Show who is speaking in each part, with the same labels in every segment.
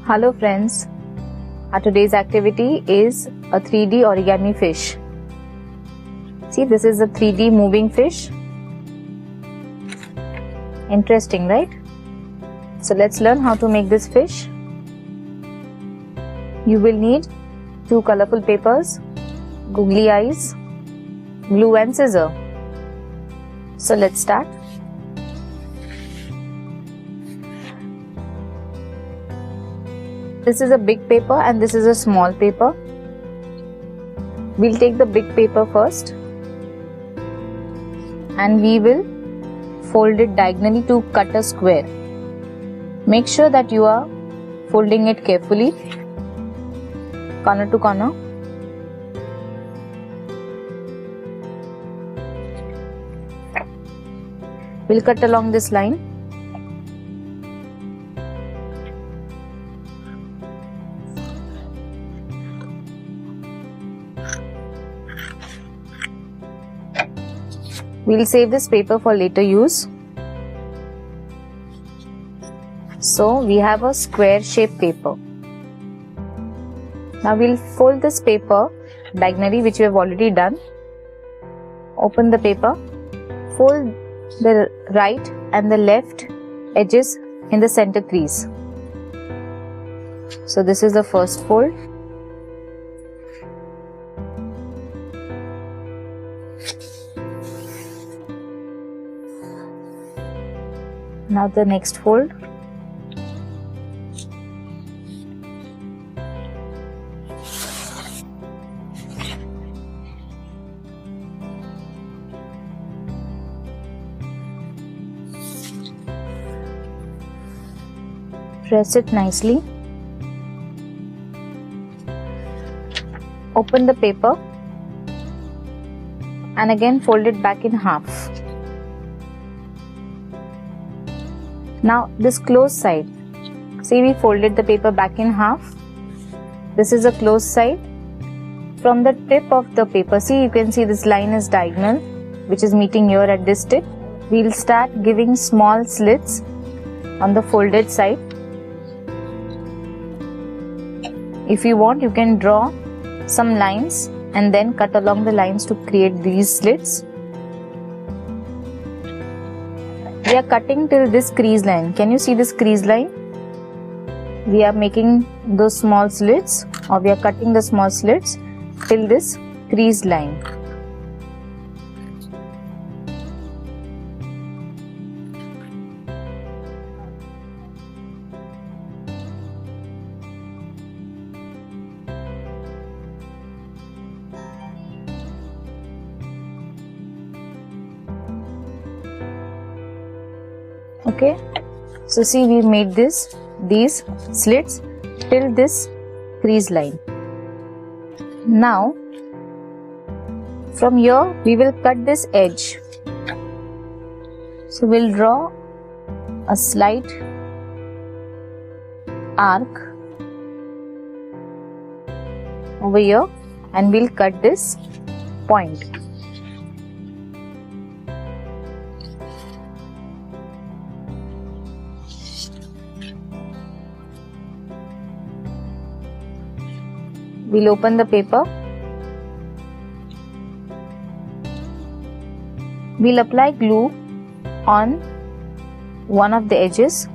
Speaker 1: Hello friends, our today's activity is a 3D origami fish. See, this is a 3D moving fish. Interesting, right? So let's learn how to make this fish. You will need 2 colorful papers, googly eyes, glue and scissor. So let's start. This is a big paper and this is a small paper. We'll take the big paper first and we will fold it diagonally to cut a square. Make sure that you are folding it carefully, corner to corner. We'll cut along this line. We'll save this paper for later use. So we have a square shaped paper. Now we'll fold this paper diagonally, which we have already done. Open the paper, fold the right and the left edges in the center crease. So this is the first fold. Now the next fold. Press it nicely. Open the paper and again fold it back in half. Now this closed side, see, we folded the paper back in half. This is a closed side. From the tip of the paper, see, you can see this line is diagonal, which is meeting here at this tip. We'll start giving small slits on the folded side. If you want, you can draw some lines and then cut along the lines to create these slits. We are cutting till this crease line. Can you see this crease line? We are making those small slits, or we are cutting the small slits till this crease line. Okay, so see, we made these slits till this crease line. Now from here we will cut this edge. So we'll draw a slight arc over here and we'll cut this point. We'll open the paper. We'll apply glue on one of the edges.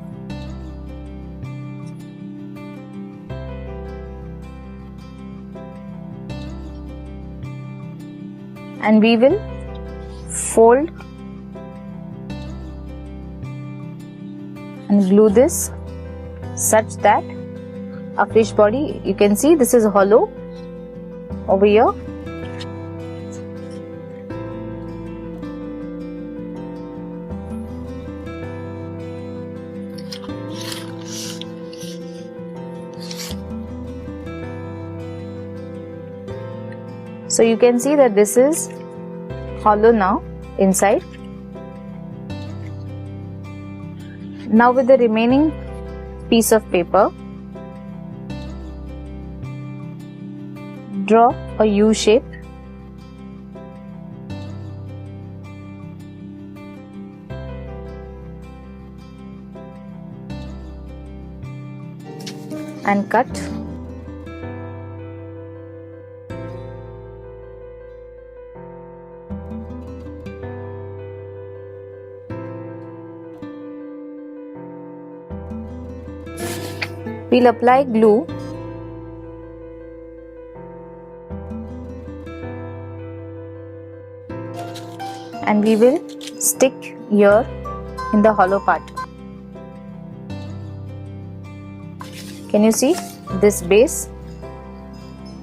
Speaker 1: And we will fold and glue this such that a fish body, you can see this is hollow over here. So you can see that this is hollow now inside. Now with the remaining piece of paper, draw a U shape. and cut. We'll apply glue and we will stick here in the hollow part. Can you see this base?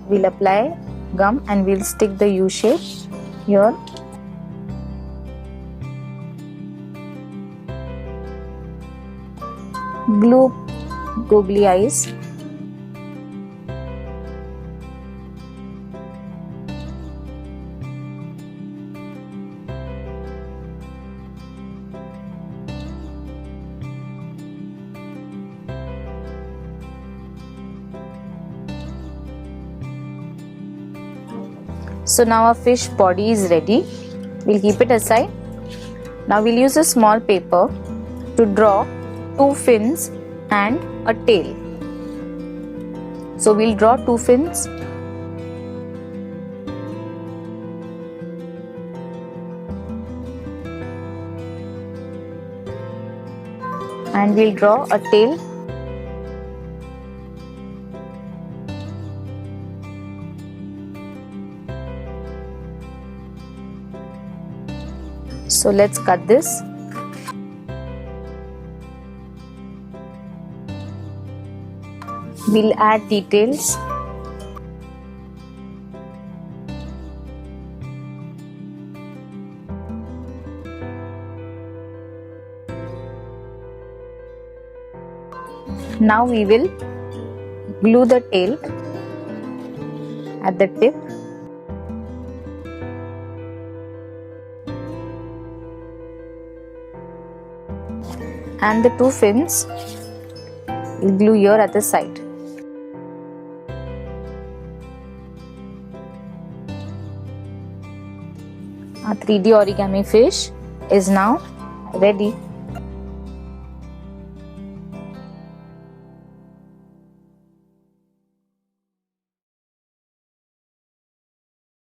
Speaker 1: We'll apply gum and we'll stick the U shape here. Glue googly eyes. So now our fish body is ready. We'll keep it aside. Now we'll use a small paper to draw two fins and a tail. So we'll draw two fins and we'll draw a tail. So let's cut this. We'll add details. Now we will glue the tail at the tip. And the two fins we'll glue here at the side. Our 3D origami fish is now ready.